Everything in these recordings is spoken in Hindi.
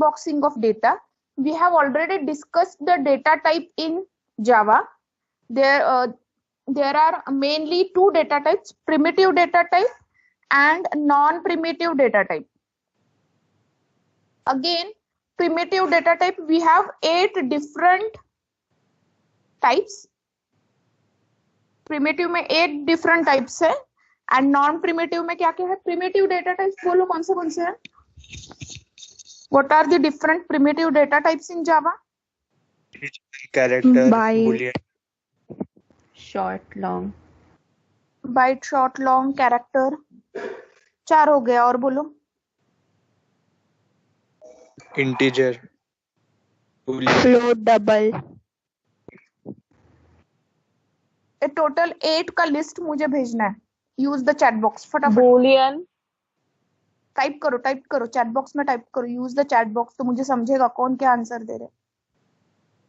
unboxing of data. We have already discussed the data type in Java. There are mainly two data types, primitive data type and non-primitive data type. Again, primitive data type, we have 8 different types. Primitive में 8 डिफरेंट टाइप्स है एंड नॉन प्रिमिटिव में क्या क्या है? प्रिमिटिव डेटा टाइप्स बोलो कौन से हैं? What are the different primitive data types in Java? Character, Byte. boolean, Short, long. Byte, short, long, character, 4 हो गया. और बोलो. integer, boolean, Float, double. Total 8 का लिस्ट मुझे भेजना है. Use the chat box. फटाफट बूलियन. टाइप करो चैट बॉक्स में टाइप करो. यूज द चैट बॉक्स तो मुझे समझेगा कौन क्या आंसर दे रहे.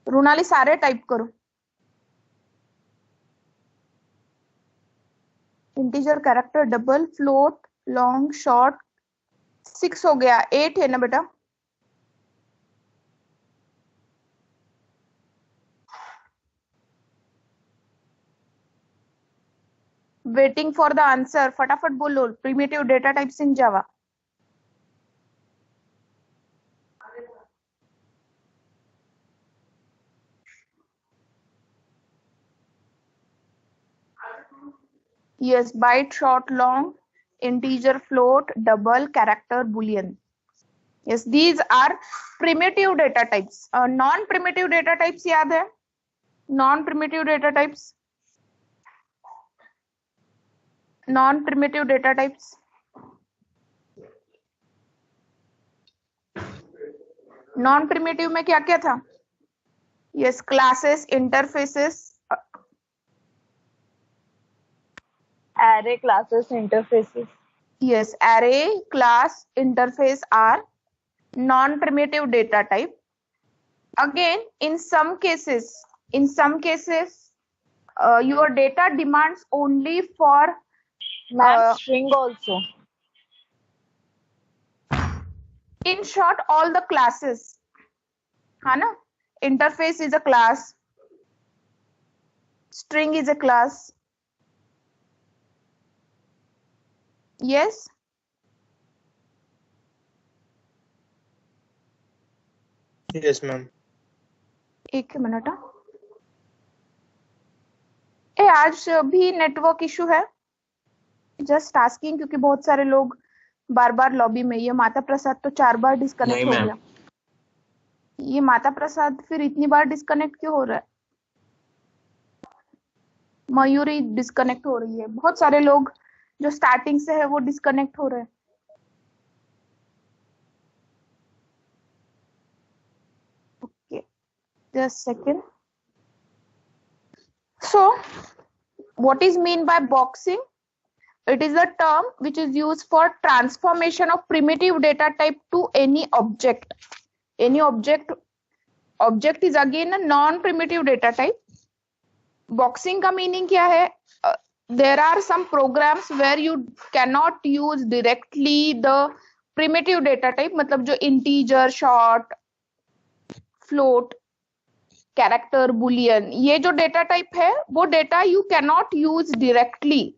रुनाली सारे टाइप करो. Integer, character, double, float, long, short. 6 हो गया. 8 है ना बेटा? Waiting for the answer. फटाफट बोलो. Primitive data types in Java. Yes, byte, short, long, integer, float, double, character, boolean. Yes, these are primitive data types. Non-primitive data types याद है? Non-primitive data types. Non-primitive data types. Non-primitive में क्या क्या था? Yes, classes, interfaces. Array, classes, interfaces. Yes, array, class, interface are non-primitive data type. Again, in some cases, your data demands only for String also. in short all the classes. है ना? Interface is a class. String is a class. Yes. yes ma'am. एक मिनट. आज भी नेटवर्क इशू है? जस्ट आस्किंग, क्योंकि बहुत सारे लोग बार बार लॉबी में. ये माता प्रसाद तो 4 बार डिस्कनेक्ट हो गया. ये माता प्रसाद फिर इतनी बार डिस्कनेक्ट क्यों हो रहा है? मयूरी डिस्कनेक्ट हो रही है. बहुत सारे लोग जो स्टार्टिंग से है वो डिस्कनेक्ट हो रहे हैं. Okay, just second. So what is mean by boxing? It is a term which is used for transformation of primitive data type to any object. Any object is again a non-primitive data type. Boxing का meaning क्या है? There are some programs where you cannot use directly the primitive data type. मतलब जो integer, short, float, character, boolean, ये जो डेटा टाइप है वो data you cannot use directly.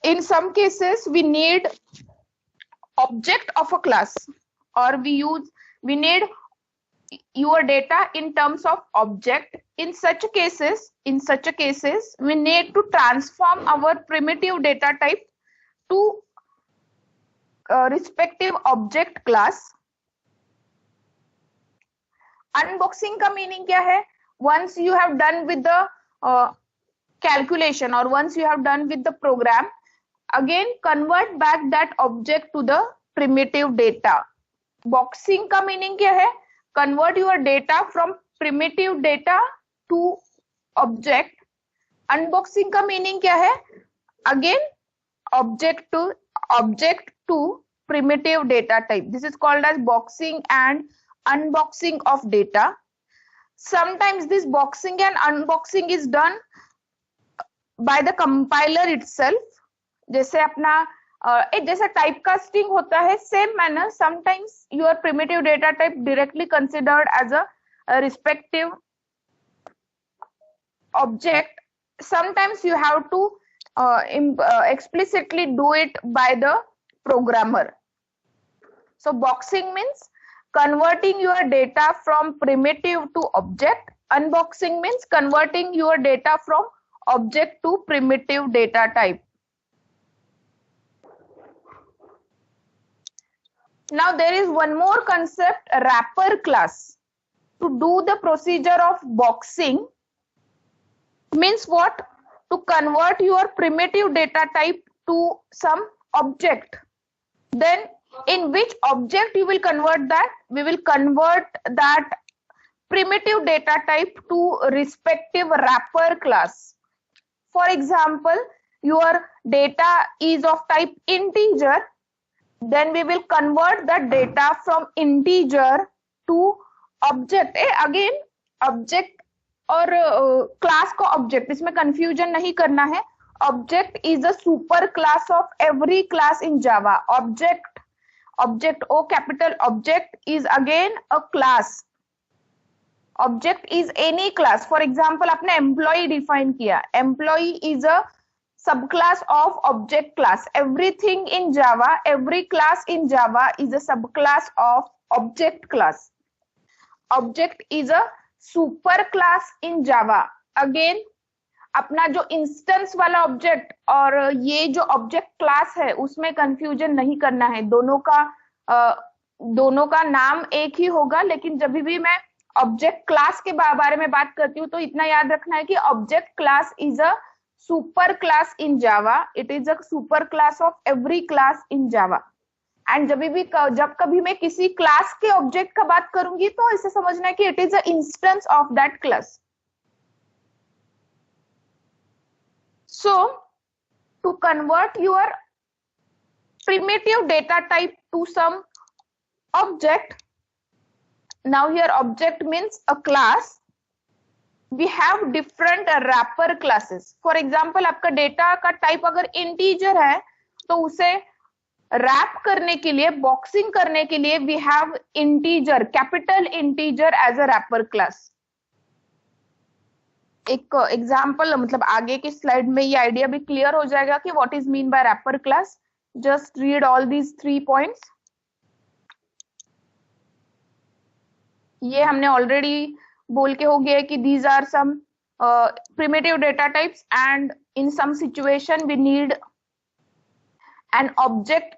In some cases we need object of a class और we need your data in terms of object. In such cases we need to transform our primitive data type to respective object class. Unboxing का मीनिंग क्या है? once you have done with the calculation or once you have done with the program, again convert back that object to the primitive data. Boxing का मीनिंग क्या है? convert your data from primitive data to object. Unboxing का मीनिंग क्या है? again object to primitive data type. This is called as boxing and unboxing of data. Sometimes this boxing and unboxing is done by the compiler itself. जैसे अपना एक जैसा टाइप कास्टिंग होता है, same manner sometimes your primitive data type directly considered as a respective object. Sometimes you have to explicitly do it by the programmer. So boxing means converting your data from primitive to object. Unboxing means converting your data from object to primitive data type. Now there is one more concept, wrapper class. To do the procedure of boxing means what? To convert your primitive data type to some object. Then in which object you will convert that? We will convert that primitive data type to respective wrapper class. For example, your data is of type integer, then we will convert the data from integer to object. Again object और क्लास को ऑब्जेक्ट, इसमें कंफ्यूजन नहीं करना है. Object is a super class of every class in Java. Object O capital object is again a class. Object is any class. For example आपने एम्प्लॉय डिफाइन किया, employee is a sub class of object class. Everything in Java, every class in Java is a sub class of object class. Object is a super class in Java. Again अपना जो इंस्टेंस वाला ऑब्जेक्ट और ये जो ऑब्जेक्ट क्लास है उसमें कंफ्यूजन नहीं करना है. दोनों का नाम एक ही होगा, लेकिन जब भी मैं ऑब्जेक्ट क्लास के बारे में बात करती हूँ तो इतना याद रखना है कि object class is a super class in Java. It is a super class of every class in Java. And जब कभी मैं किसी क्लास के ऑब्जेक्ट का बात करूंगी तो इसे समझना है कि it is a instance of that class. So to convert your primitive data type to some object, now here object means a class, we have different wrapper classes. For example, आपका डेटा का टाइप अगर इंटीजर है तो उसे रैप करने के लिए, बॉक्सिंग करने के लिए we have integer, capital integer as a wrapper class. एक एग्जांपल, मतलब आगे की स्लाइड में ये आइडिया भी क्लियर हो जाएगा कि what is mean by wrapper class. Just read all these 3 points. ये हमने ऑलरेडी बोल के हो गया है कि these are some primitive data types, and in some situation we need an object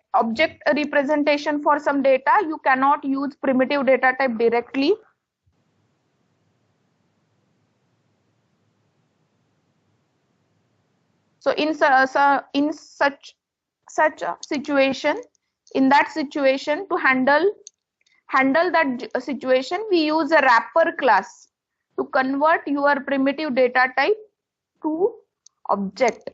representation for some data. You cannot use primitive data type directly. So in such a situation, in that situation, to handle that situation, we use a wrapper class to convert your primitive data type to object.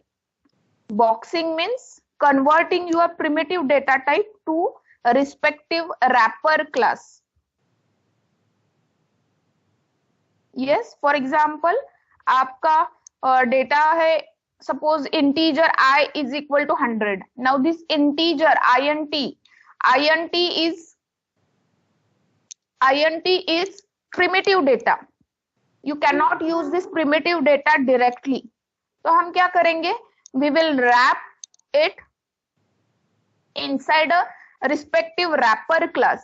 Boxing means converting your primitive data type to a respective wrapper class. Yes, for example, आपका डेटा है, suppose integer I is equal to 100. Now this integer int is primitive data. You cannot use this primitive data directly. तो हम क्या करेंगे? We will wrap it inside a respective wrapper class.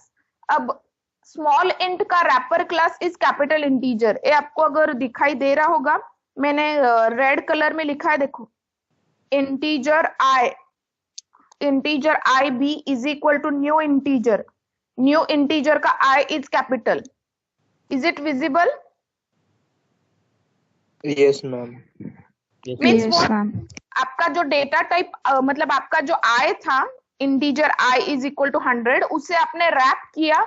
अब small int का wrapper class is capital integer. ये आपको अगर दिखाई दे रहा होगा, मैंने रेड कलर में लिखा है, देखो. Integer I b is equal to new integer का I is capital. Is it visible? Yes, ma'am. Means Yes, what? ma'am. आपका जो डेटा टाइप मतलब आपका जो I था, integer I is equal to 100, उसे आपने रैप किया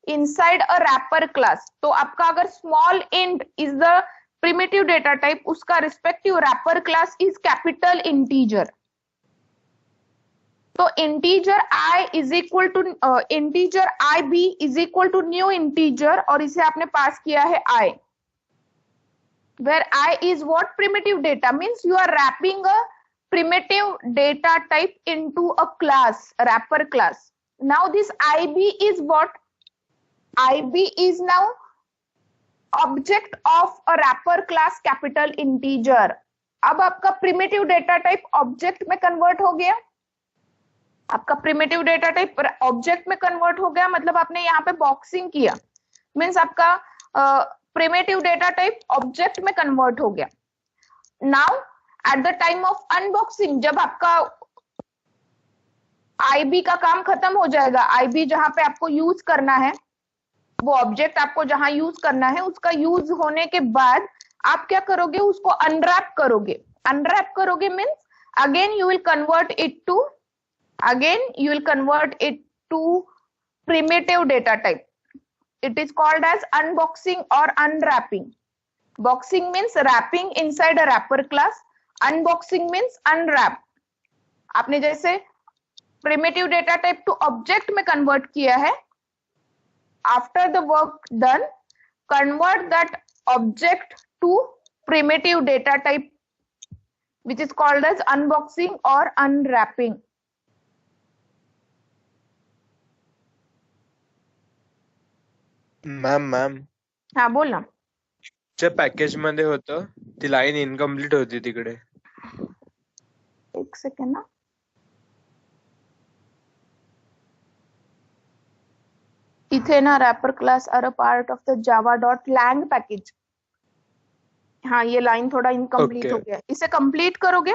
इनसाइड अ रैपर क्लास. तो आपका अगर small int is the primitive data type, उसका respective wrapper class is capital integer. तो integer I is equal to integer IB is equal to new integer, और इसे आपने पास किया है I, where I is what? Primitive data. Means you are wrapping a primitive data type into a class, wrapper class. Now this IB is what? IB is now object of a wrapper class capital integer. अब आपका प्रिमिटिव डेटा टाइप ऑब्जेक्ट में कन्वर्ट हो गया, आपका प्रिमिटिव डेटा टाइप ऑब्जेक्ट में कन्वर्ट हो गया, मतलब आपने यहाँ पे बॉक्सिंग किया, मीन्स आपका प्रिमिटिव डेटा टाइप ऑब्जेक्ट में कन्वर्ट हो गया. Now at the time of unboxing, जब आपका आईबी का काम खत्म हो जाएगा, आईबी जहां पे आपको यूज करना है, वो ऑब्जेक्ट आपको जहां यूज करना है, उसका यूज होने के बाद आप क्या करोगे, उसको अनरैप करोगे. अनरैप करोगे means again you will convert it to primitive data type. It is called as unboxing or unwrapping. Boxing means wrapping inside a wrapper class. Unboxing means unwrap. आपने जैसे primitive data type to object में convert किया है, after the work done, convert that object to primitive data type, which is called as unboxing or unwrapping. Ma'am हाँ बोल ना. जे पॅकेज मध्ये होतं ती लाईन इनकम्प्लीट होती तिकडे. एक सेकंड ना. इथे ना wrapper class are a part of the java.lang package. हाँ ये लाइन थोड़ा इनकम्प्लीट Okay. हो गया, इसे कंप्लीट करोगे.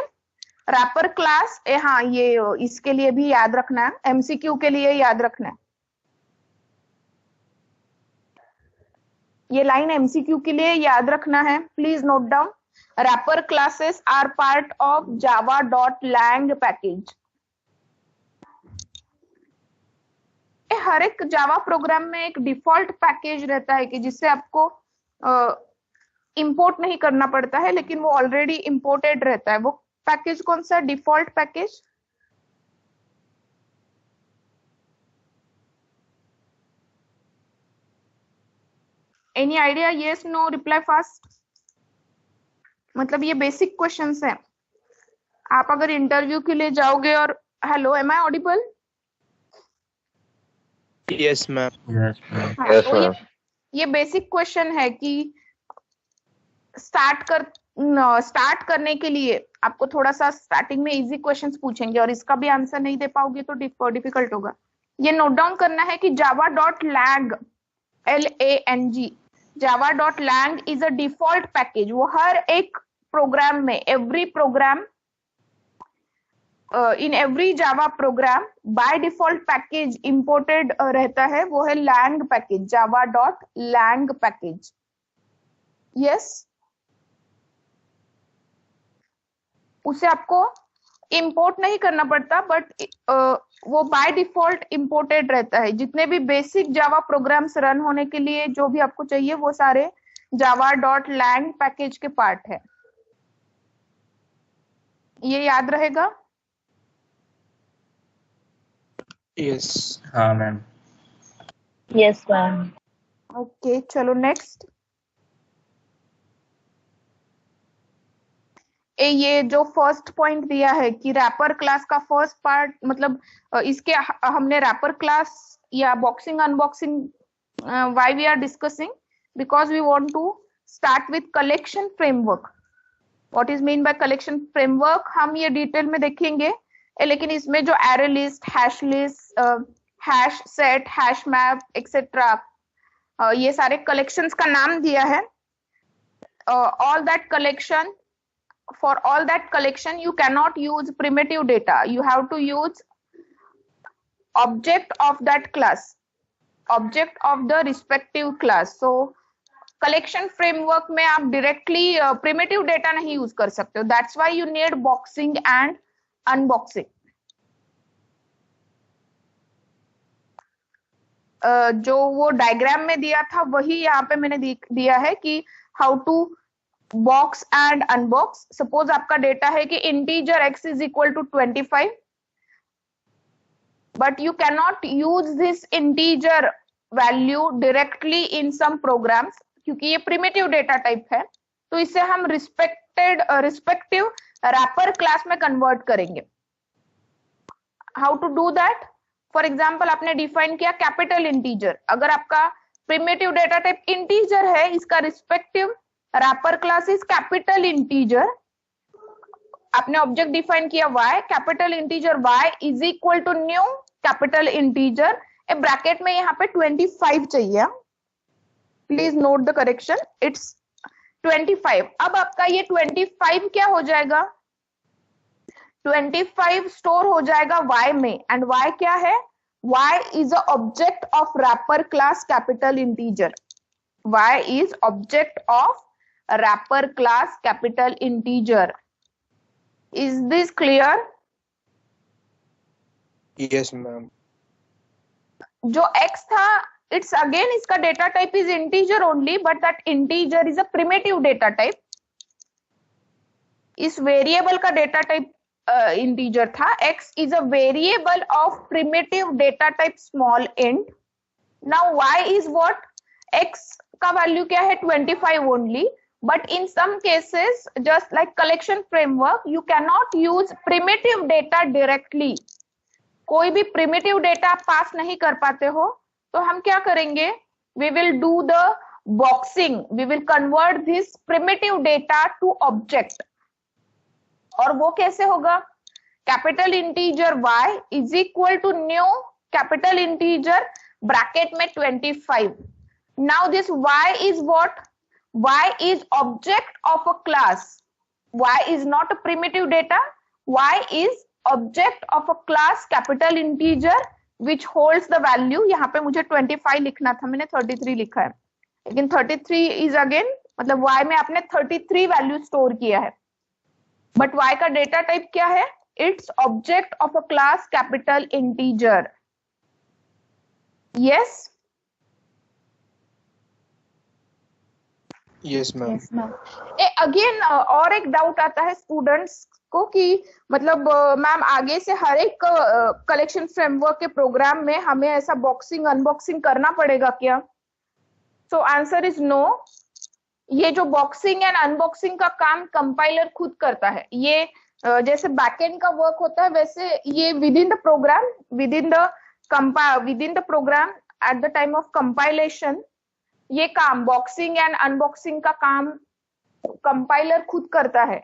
रैपर क्लास हाँ ये इसके लिए भी याद रखना है, एमसीक्यू के लिए याद रखना है, ये लाइन एमसीक्यू के लिए याद रखना है. Please note down, wrapper classes are part of java.lang package. हर एक जावा प्रोग्राम में एक डिफॉल्ट पैकेज रहता है कि जिससे आपको इंपोर्ट नहीं करना पड़ता है, लेकिन वो ऑलरेडी इंपोर्टेड रहता है. वो पैकेज कौन सा default package? Any idea? Yes no, reply fast. मतलब ये बेसिक क्वेश्चंस हैं. आप अगर इंटरव्यू के लिए जाओगे और hello, am I audible? Yes ma'am. Yes, तो ma'am. ये बेसिक क्वेश्चन है कि स्टार्ट करने के लिए आपको थोड़ा सा स्टार्टिंग में इजी क्वेश्चंस पूछेंगे और इसका भी आंसर नहीं दे पाओगे तो डिफिकल्ट होगा. ये नोट डाउन करना है कि java.lang LANG java.lang is a default package. वो हर एक प्रोग्राम में, every programme in every Java program by default package imported रहता है, वो है lang package, java.lang package. Yes, उसे आपको इंपोर्ट नहीं करना पड़ता, बट वो बाय डिफॉल्ट इंपोर्टेड रहता है. जितने भी बेसिक जावा प्रोग्राम्स रन होने के लिए जो भी आपको चाहिए वो सारे java.lang पैकेज के पार्ट है. ये याद रहेगा. येस. हाँ मैम. Yes, ma'am. ओके चलो नेक्स्ट. ये जो फर्स्ट पॉइंट दिया है कि रैपर क्लास का फर्स्ट पार्ट, मतलब इसके हमने रैपर क्लास या boxing unboxing why we are discussing, because we want to start with collection framework. What is mean by collection framework हम ये डिटेल में देखेंगे, लेकिन इसमें जो array list, hash list, hash set, hash map etcetera, ये सारे कलेक्शंस का नाम दिया है. All that collection, for all that collection you cannot use primitive data, you have to use object of that class, object of the respective class. so collection framework में आप directly primitive data नहीं use कर सकते हो. that's why you need boxing and unboxing. जो वो डायग्राम में दिया था वही यहाँ पे मैंने दिया है कि how to box and unbox. Suppose आपका डेटा है कि integer x is equal to 25, but you can not use this integer value directly in some programs, क्योंकि ये प्रिमिटिव डेटा टाइप है. तो इसे हम रिस्पेक्टिव रैपर क्लास में कन्वर्ट करेंगे। How to do that? For example आपने डिफाइन किया कैपिटल इंटीजर, अगर आपका प्रिमिटिव डेटा टाइप इंटीजर है, इसका respective wrapper class is capital integer. आपने ऑब्जेक्ट डिफाइन किया y, capital integer y is equal to new capital integer, a bracket में यहाँ पे 25 चाहिए, please note the correction, it's 25। अब आपका ये 25 क्या हो जाएगा? 25 स्टोर हो जाएगा y में, एंड y क्या है? y is a object of wrapper class capital integer. y is object of wrapper class capital integer. Is this clear? Yes, ma'am. जो x था, it's again इसका data type is integer only, but that integer is a primitive data type. इस वेरिएबल का डेटा टाइप इंटीजर था। x is a variable of primitive data type small int. Now y is what? x का वैल्यू क्या है? 25 only. But in some cases, just like collection framework, you cannot use primitive data directly. कोई भी primitive data आप पास नहीं कर पाते हो, तो हम क्या करेंगे? We will do the boxing. We will convert this primitive data to object. और वो कैसे होगा? Capital integer y is equal to new capital integer bracket में 25. Now this y is what? Y is object of a class. Y is not a primitive data. Y is object of a class capital integer which holds the value. यहाँ पे मुझे 25 लिखना था, मैंने 33 लिखा है, लेकिन 33 is again मतलब y में आपने 33 वैल्यू स्टोर किया है, बट y का डेटा टाइप क्या है? It's object of a class capital integer. Yes. Yes, ma'am. Yes, ma'am. Again और एक डाउट आता है स्टूडेंट्स को कि मतलब मैम आगे से हर एक कलेक्शन फ्रेमवर्क के प्रोग्राम में हमें ऐसा बॉक्सिंग अनबॉक्सिंग करना पड़ेगा क्या? So answer is no. ये जो बॉक्सिंग एंड अनबॉक्सिंग का काम कंपाइलर खुद करता है। ये जैसे बैकएंड का वर्क होता है, वैसे ये within the program, within the program at the time of compilation, ये काम बॉक्सिंग एंड अनबॉक्सिंग का काम कंपाइलर खुद करता है।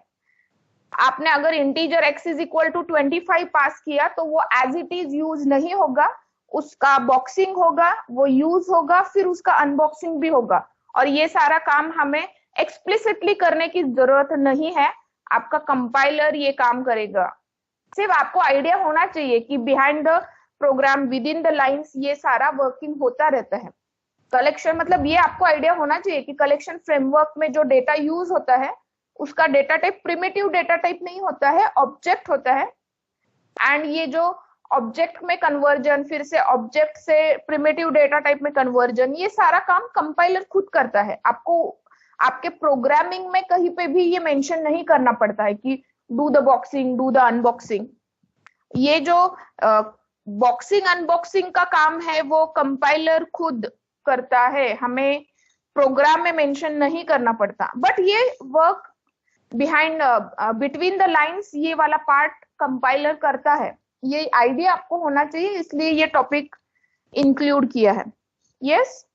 आपने अगर integer x is equal to 25 pass किया तो वो एज इट इज यूज नहीं होगा, उसका बॉक्सिंग होगा, वो यूज होगा, फिर उसका अनबॉक्सिंग भी होगा। और ये सारा काम हमें एक्सप्लिसिटली करने की जरूरत नहीं है, आपका कंपाइलर ये काम करेगा। सिर्फ आपको आइडिया होना चाहिए कि behind the program, within the lines ये सारा वर्किंग होता रहता है। कलेक्शन मतलब ये आपको आइडिया होना चाहिए कि कलेक्शन फ्रेमवर्क में जो डेटा यूज होता है उसका data type primitive data type नहीं होता है, ऑब्जेक्ट होता है। एंड ये जो ऑब्जेक्ट में कन्वर्जन, फिर से ऑब्जेक्ट से प्रिमिटिव डेटा टाइप में कन्वर्जन, ये सारा काम कंपाइलर खुद करता है। आपको आपके प्रोग्रामिंग में कहीं पे भी ये मेंशन नहीं करना पड़ता है कि do the boxing, do the unboxing. ये जो बॉक्सिंग अनबॉक्सिंग का काम है वो कंपाइलर खुद करता है, हमें प्रोग्राम में मेंशन नहीं करना पड़ता। बट ये work behind between the lines, ये वाला पार्ट कंपाइलर करता है। ये आइडिया आपको होना चाहिए, इसलिए ये टॉपिक इंक्लूड किया है। Yes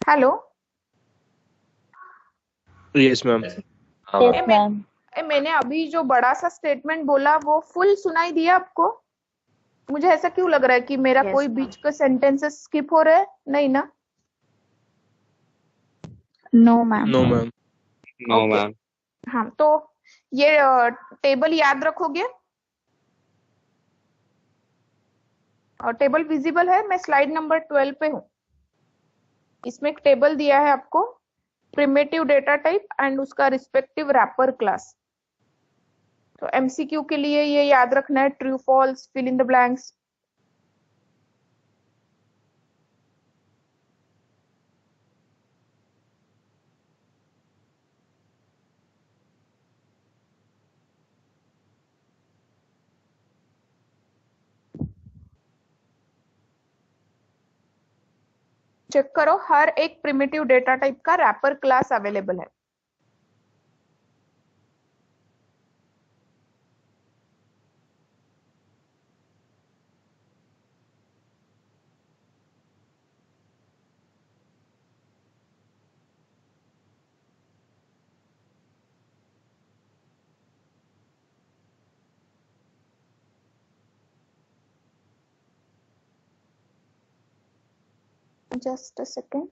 hello. Yes, ma'am. हाँ Yes, मैम। ma'am. मैंने अभी जो बड़ा सा स्टेटमेंट बोला वो फुल सुनाई दिया आपको? मुझे ऐसा क्यों लग रहा है कि मेरा Yes, कोई ma'am. बीच का सेंटेंसेस स्किप हो रहा है? नहीं ना? No, ma'am. No, ma'am. No Okay. Ma'am. हाँ, तो ये टेबल याद रखोगे? और टेबल विजिबल है, मैं स्लाइड नंबर 12 पे हूँ। इसमें एक टेबल दिया है आपको, प्रिमिटिव डेटा टाइप एंड उसका रिस्पेक्टिव रैपर क्लास। तो एमसीक्यू के लिए ये याद रखना है, true false, fill in the blanks. Check करो, हर एक प्रिमिटिव डेटा टाइप का रैपर क्लास अवेलेबल है। Just a second.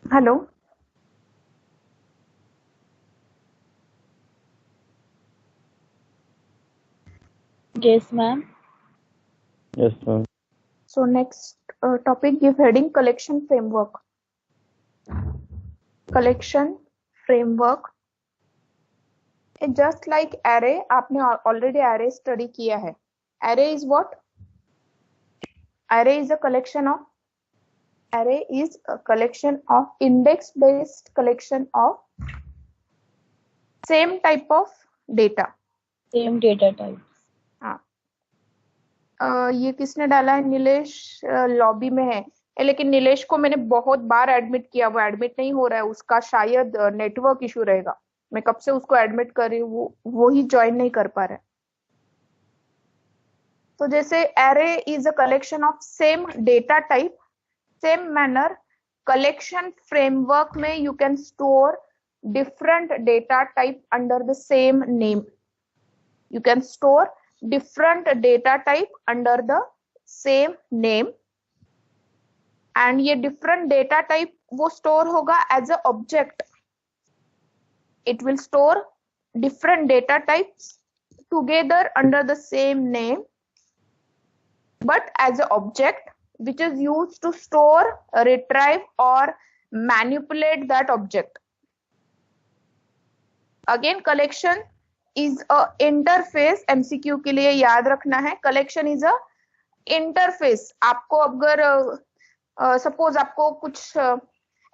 Hello, Yes, ma'am. Yes, ma'am. so next topic, give heading collection framework. Collection framework is just like array. आपने already array study किया है. Array is what? Array is a collection of index based collection of same type of data. Same data type. हाँ, ये किसने डाला है? नीलेश लॉबी में है, लेकिन नीलेश को मैंने बहुत बार एडमिट किया, वो एडमिट नहीं हो रहा है, उसका शायद नेटवर्क इशू रहेगा। मैं कब से उसको एडमिट कर रही हूँ, वो ही ज्वाइन नहीं कर पा रहा है। तो जैसे array is a collection of same data type, same manner collection framework में you can store different data type under the same name. You can store different data type under the same name, and ये different data type वो store होगा as a object. It will store different data types together under the same name, but as an object which is used to store, retrieve or manipulate that object. Again, collection is a interface. MCQ के लिए याद रखना है, collection is a interface. आपको अगर सपोज आपको कुछ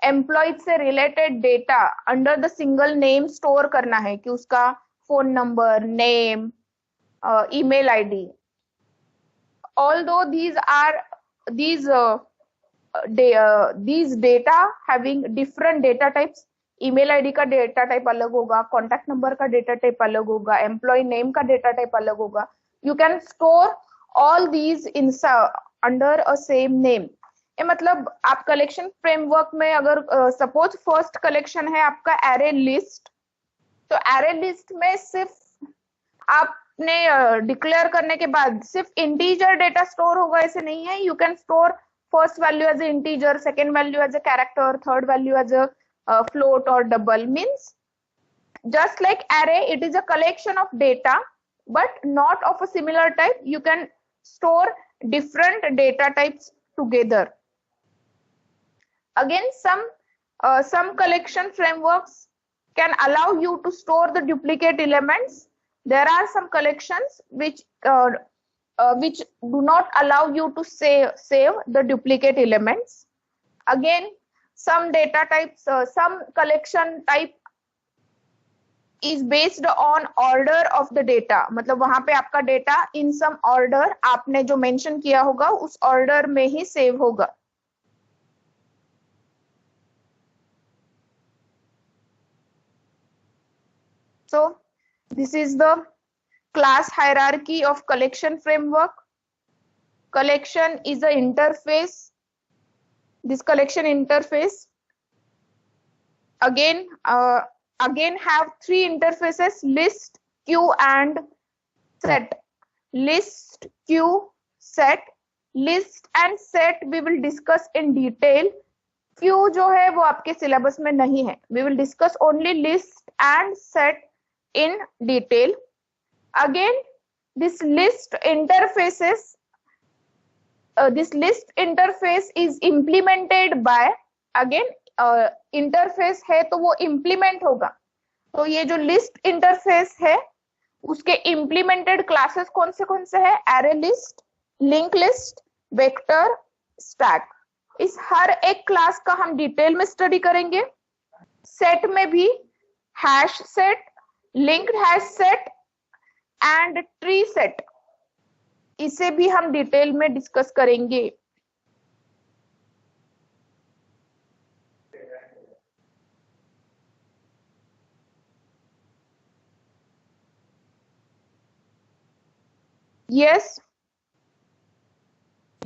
एम्प्लॉयज से related data under the single name store करना है, कि उसका phone number, name, email ID, although these data having different data types, email ID का डेटा टाइप अलग होगा, कॉन्टैक्ट नंबर का डेटा टाइप अलग होगा, एम्प्लॉय नेम का डेटा टाइप अलग होगा, you can store all these in under a same name. ये मतलब आप कलेक्शन फ्रेमवर्क में अगर सपोज फर्स्ट कलेक्शन है आपका एरे लिस्ट, तो एरे लिस्ट में सिर्फ आपने डिक्लेयर करने के बाद सिर्फ इंटीजर डेटा स्टोर होगा ऐसे नहीं है। You can store first value as a integer, second value as a character, third value as a float or double. Means just like array, it is a collection of data but not of a similar type. You can store different data types together. Again, some collection frameworks can allow you to store the duplicate elements. There are some collections which do not allow you to save the duplicate elements. Again, some data types, some collection type is based on order of the data. मतलब वहां पे आपका डेटा in some order आपने जो मेंशन किया होगा उस ऑर्डर में ही सेव होगा. So this is the class hierarchy of collection framework. Collection is a interface. This collection interface again have three interfaces: list, queue and set. List, queue, set. List and set we will discuss in detail. Queue जो है वो आपके सिलेबस में नहीं है. We will discuss only list and set in detail. Again, this list interface is implemented by, again interface है तो वो इम्प्लीमेंट होगा. तो ये जो लिस्ट इंटरफेस है उसके इम्प्लीमेंटेड क्लासेस कौन से है? Array list, link list, vector, stack. इस हर एक क्लास का हम डिटेल में स्टडी करेंगे. सेट में भी hash set, linked hash set and tree set, इसे भी हम डिटेल में डिस्कस करेंगे. Yes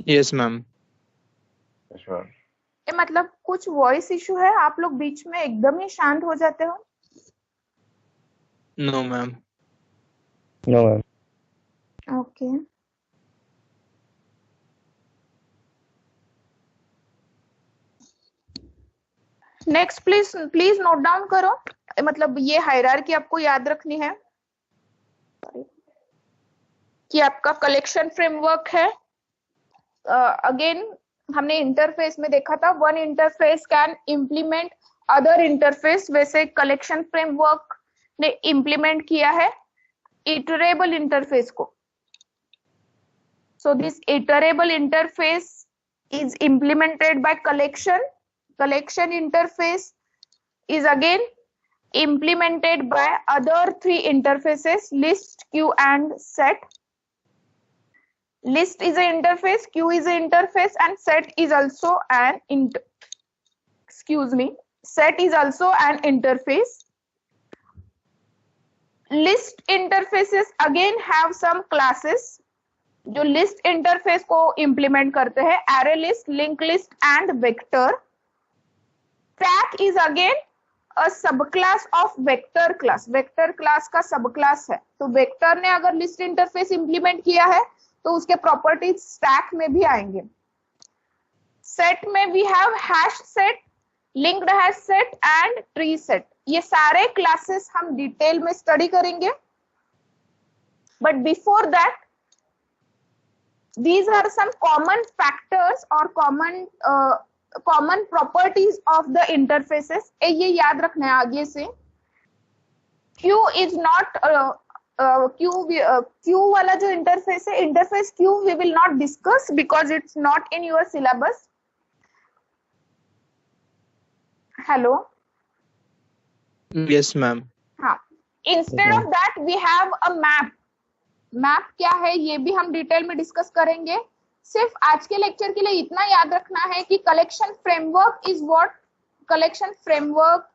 yes ma'am. Sure. मतलब कुछ वॉइस इशू है? आप लोग बीच में एकदम ही शांत हो जाते हो. No ma'am. No, ma'am. Okay. Next please note down करो. मतलब ये हायरार्की आपको याद रखनी है कि आपका कलेक्शन फ्रेमवर्क है. अगेन हमने इंटरफेस में देखा था, one interface can implement other interface. वैसे कलेक्शन फ्रेमवर्क ने इम्प्लीमेंट किया है इटरेबल इंटरफेस को. So this iterable interface is implemented by collection. Collection interface is again implemented by other three interfaces: list, queue and set. List is an interface, queue is an interface and set is also an set is also an interface. List interfaces again have some classes जो लिस्ट इंटरफेस को इंप्लीमेंट करते हैं: array list, link list and vector. Stack is again a sub class of vector class. Vector class का सब क्लास है. तो वेक्टर ने अगर लिस्ट इंटरफेस इंप्लीमेंट किया है तो उसके प्रॉपर्टीज स्टैक में भी आएंगे. सेट में we have hash set, linked hash set and tree set. ये सारे क्लासेस हम डिटेल में स्टडी करेंगे. But before that, these are some common factors or common properties of the interfaces. ये याद रखना है आगे से. Queue is not queue वाला जो इंटरफेस है, interface queue we will not discuss because it's not in your syllabus. Hello. Yes ma'am. हाँ. Instead of that we have a map. Map क्या है ये भी हम डिटेल में डिस्कस करेंगे. सिर्फ आज के लेक्चर के लिए इतना याद रखना है कि collection framework is what? Collection framework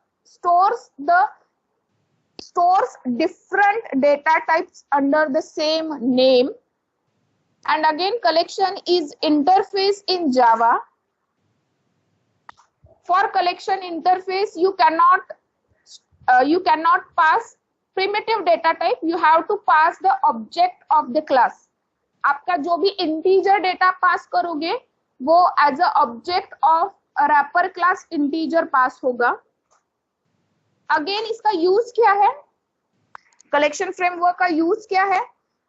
stores different data types under the same name. And again, collection is interface in Java. For collection interface you cannot pass primitive data type, you have to pass the object of the class. आपका जो भी इंटीजर डेटा पास करोगे वो as a object of wrapper class integer pass होगा. अगेन इसका यूज क्या है, कलेक्शन फ्रेमवर्क का यूज क्या है,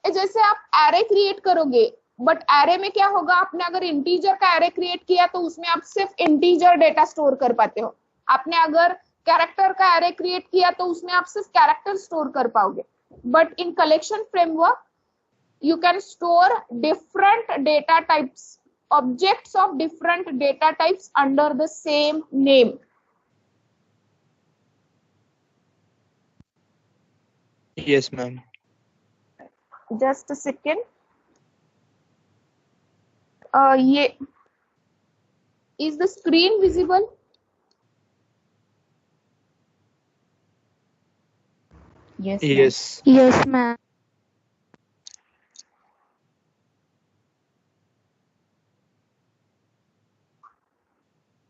जैसे आप एरे क्रिएट करोगे, बट एरे में क्या होगा, आपने अगर इंटीजर का एरे क्रिएट किया तो उसमें आप सिर्फ इंटीजर डेटा स्टोर कर पाते हो, आपने अगर कैरेक्टर का एरे क्रिएट किया तो उसमें आप सिर्फ कैरेक्टर स्टोर कर पाओगे, but in collection framework you can store different data types, objects of different data types under the same name. Yes, ma'am. Just a second. ये is the screen visible? Yes. Yes. Yes, ma'am.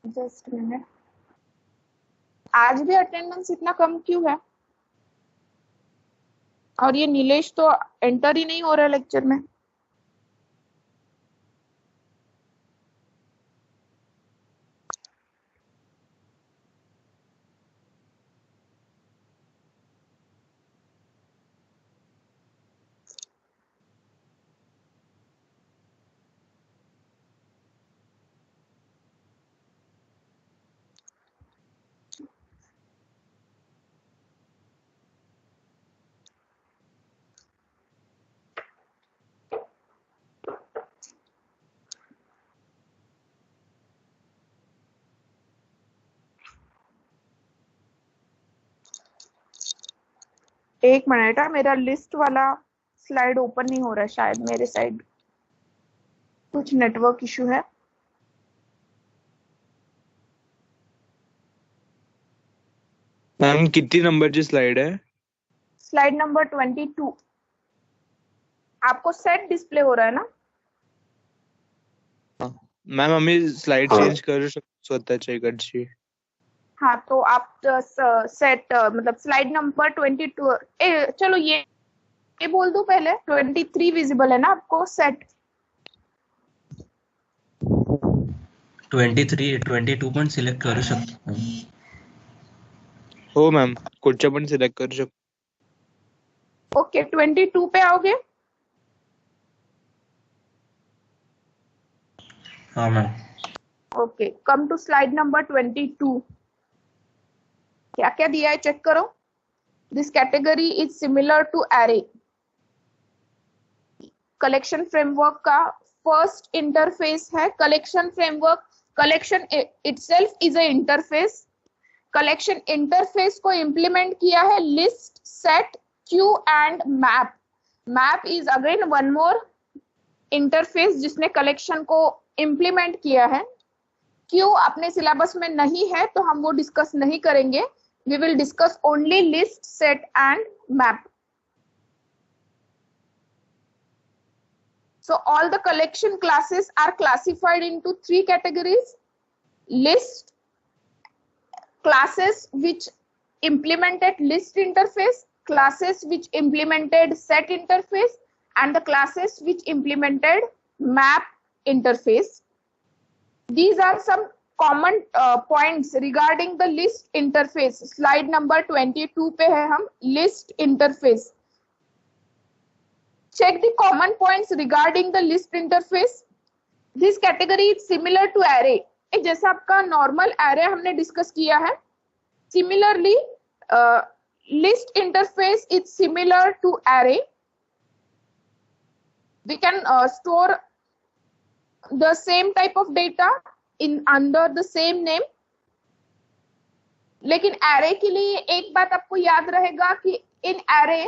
Just a minute. आज भी अटेंडेंस इतना कम क्यों है, और ये नीलेश तो एंटर ही नहीं हो रहा लेक्चर में। एक मिनट है, मेरा लिस्ट वाला स्लाइड ओपन नहीं हो रहा है, शायद मेरे साइड कुछ नेटवर्क इशू है। मैम कितनी नंबरची स्लाइड आहे? Slide number 22। आपको सेट डिस्प्ले हो रहा है ना? मॅम आम्ही स्लाइड चेंज करू शकतो स्वतःच्या इकडची. हाँ, तो आप सेट मतलब स्लाइड नंबर 22, चलो ये बोल दो पहले, 23 विजिबल है ना आपको सेट? 22 पण सिलेक्ट करू शकतो. हो मॅम, कुठच्या पण सिलेक्ट करू शकतो. ओके, 22 पे आओगे? हाँ मैम. Okay, come to slide number 22। क्या क्या दिया है चेक करो। This category is similar to array. Collection framework का फर्स्ट इंटरफेस है collection framework. Collection itself is a interface. Collection interface को इंप्लीमेंट किया है list, set, queue and map. Map is again one more interface जिसने कलेक्शन को इंप्लीमेंट किया है। क्यू अपने सिलेबस में नहीं है तो हम वो डिस्कस नहीं करेंगे। We will discuss only list, set and map. So all the collection classes are classified into 3 categories. List, classes which implemented list interface, classes which implemented set interface, and the classes which implemented map interface. These are some common points regarding the list interface. Slide number 22 पे है हम, list interface. Check the common points regarding the list interface. This category is similar to array. जैसा आपका normal array हमने discuss किया है, similarly list interface is similar to array. We can store the same type of data in under the same name. लेकिन एरे के लिए एक बात आपको याद रहेगा कि इन एरे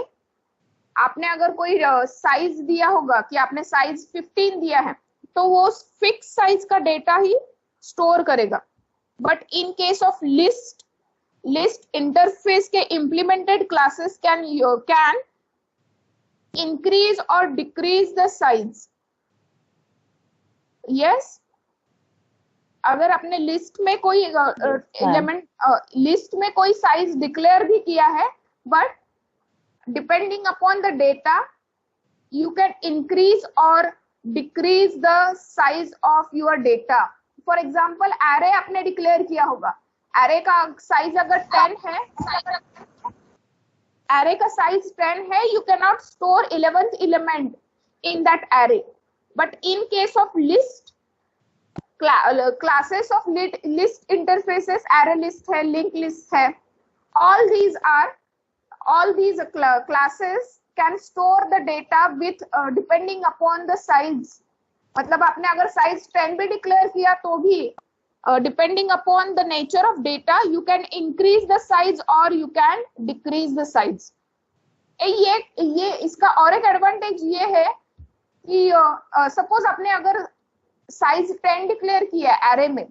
आपने अगर कोई साइज दिया होगा कि आपने साइज 15 दिया है तो वो फिक्स साइज का डेटा ही स्टोर करेगा। But in case of list interface के इंप्लीमेंटेड क्लासेस कैन इंक्रीज और डिक्रीज द साइज। यस, अगर आपने लिस्ट में कोई एलिमेंट लिस्ट में कोई साइज डिक्लेयर भी किया है, but depending upon the data you can increase और decrease the size of your data. For example array आपने डिक्लेयर किया होगा, एरे का साइज अगर 10 है, एरे का साइज 10 है, you cannot store 11th element in that array. But in case of list, classes of list interfaces, array list है, link list है, all these classes can store the data with depending upon the size. मतलब आपने अगर साइज 10 भी डिक्लेयर किया तो भी depending upon the nature of data you can increase the size और you can decrease the size. ये इसका और एक एडवांटेज ये है कि सपोज आपने अगर साइज 10 डिक्लेयर किया एरे में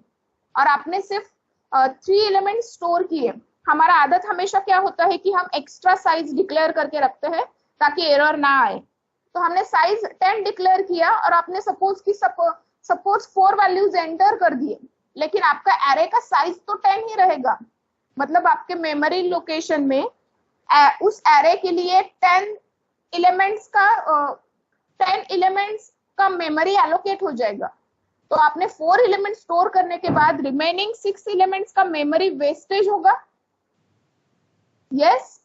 और आपने सिर्फ 3 एलिमेंट स्टोर किए. हमारा आदत हमेशा क्या होता है कि हम एक्स्ट्रा साइज डिक्लेयर करके रखते हैं ताकि एरर ना आए. तो हमने साइज 10 डिक्लेयर किया और आपने सपोज 4 वैल्यूज एंटर कर दिए, लेकिन आपका एरे का साइज तो 10 ही रहेगा. मतलब आपके मेमोरी लोकेशन में उस एरे के लिए 10 एलिमेंट्स का मेमोरी एलोकेट हो जाएगा. तो आपने 4 एलिमेंट स्टोर करने के बाद रिमेनिंग 6 एलिमेंट्स का मेमोरी वेस्टेज होगा. यस.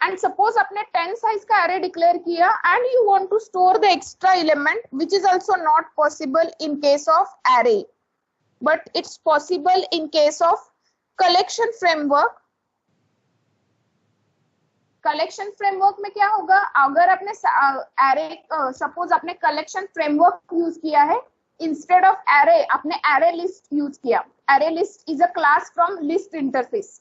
एंड सपोज आपने 10 साइज का एरे डिक्लेयर किया and you want to store the extra element which is also not possible in case of array, but it's possible in case of collection framework. Collection framework में क्या होगा, अगर आपने एरे सपोज आपने कलेक्शन फ्रेमवर्क यूज किया है इंस्टेड ऑफ एरे, आपने एरे लिस्ट यूज किया. Array list is a class from list interface.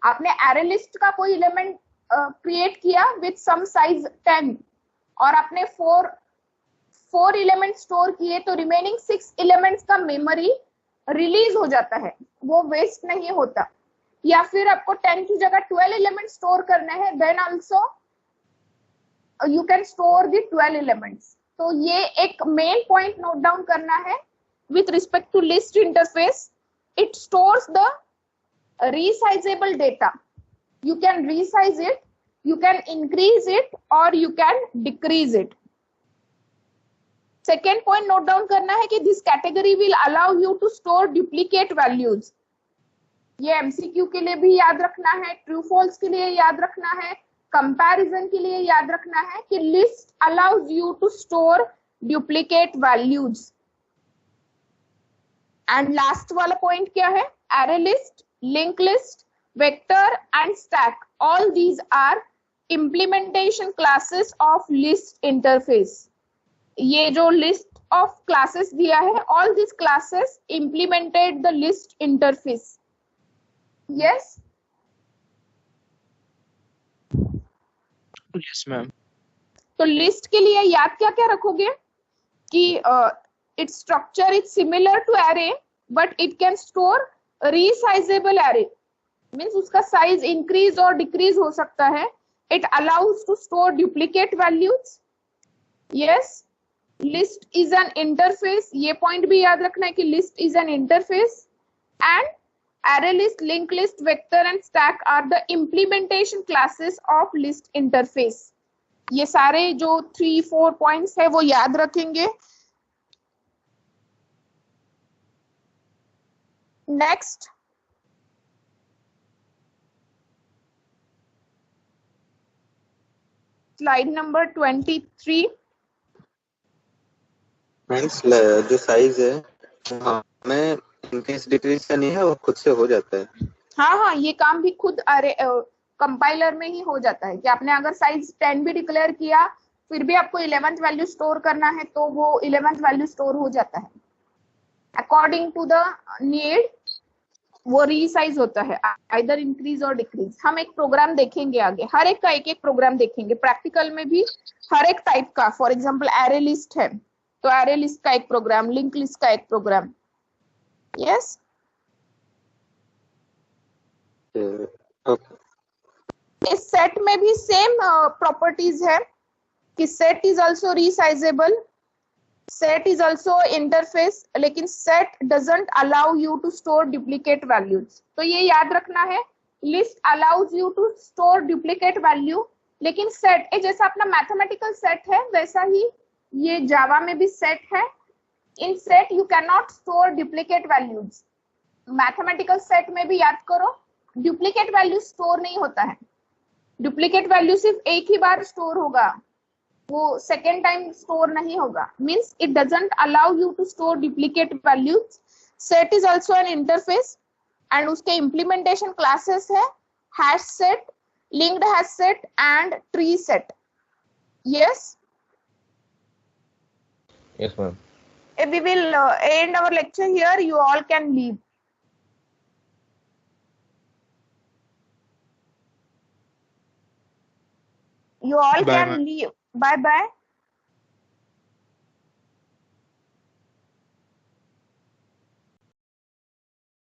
आपने एरे लिस्ट का कोई एलिमेंट क्रिएट किया विथ सम साइज 10 और आपने 4 एलिमेंट स्टोर किए, तो रिमेनिंग 6 एलिमेंट्स का मेमोरी रिलीज हो जाता है, वो वेस्ट नहीं होता. या फिर आपको 10 की जगह 12 एलिमेंट स्टोर करने हैं, then also you can store the 12 elements. तो ये एक मेन पॉइंट नोट डाउन करना है with respect to list interface. It stores the resizable data. You can resize it, you can increase it or you can decrease it. Second point note down करना है कि this category will allow you to store duplicate values. ये MCQ के लिए भी याद रखना है, true false के लिए याद रखना है, comparison के लिए याद रखना है कि list allows you to store duplicate values. And last वाला point क्या है, array list, linked list, vector and stack, all these are implementation classes of list interface. ये जो list of classes दिया है, all these classes implemented the list interface. Yes? Yes, ma'am. तो list के लिए याद क्या क्या रखोगे कि its structure is similar to array but it can store resizable array. मीन्स उसका साइज इंक्रीज और डिक्रीज हो सकता है. It allows to store duplicate values. Yes. List is an interface, ये पॉइंट भी याद रखना है कि list is an interface. And array list, linked list, vector and stack are the implementation classes of list interface. ये सारे जो 3-4 पॉइंट्स है वो याद रखेंगे. Next slide number 23. फ्रेंड्स जो साइज है हमें इंक्रीज डिक्रीज का नहीं है, वो खुद से हो जाता है. हाँ, ये काम भी खुद कंपाइलर में ही हो जाता है कि आपने अगर साइज 10 भी डिक्लेयर किया फिर भी आपको 11th वैल्यू स्टोर करना है तो वो 11th वैल्यू स्टोर हो जाता है अकॉर्डिंग टू द नीड. वो रीसाइज होता है आइदर इंक्रीज और डिक्रीज. हम एक प्रोग्राम देखेंगे आगे, हर एक का एक एक प्रोग्राम देखेंगे प्रैक्टिकल में भी हर एक टाइप का. फॉर एग्जांपल एरे लिस्ट है तो एरे लिस्ट का एक प्रोग्राम, लिंक लिस्ट का एक प्रोग्राम. यस. इस सेट में भी सेम प्रॉपर्टीज है कि set is also resizable, set is also interface, लेकिन set doesn't allow you to store duplicate values. तो ये याद रखना है, list allows you to store duplicate value, लेकिन set जैसा अपना मैथमेटिकल सेट है वैसा ही ये जावा में भी सेट है. इन set you cannot store duplicate values. Mathematical set में भी याद करो, डुप्लीकेट वैल्यू स्टोर नहीं होता है। डुप्लीकेट वैल्यू सिर्फ एक ही बार स्टोर होगा, वो सेकेंड टाइम स्टोर नहीं होगा। Means it doesn't allow you to store duplicate values. Set is also an interface and उसके इम्प्लीमेंटेशन क्लासेस है hash set, linked hash set and tree set. Yes, Yes, ma'am. we will end our lecture here. You all can leave. You all Bye, can ma'am. leave. Bye bye.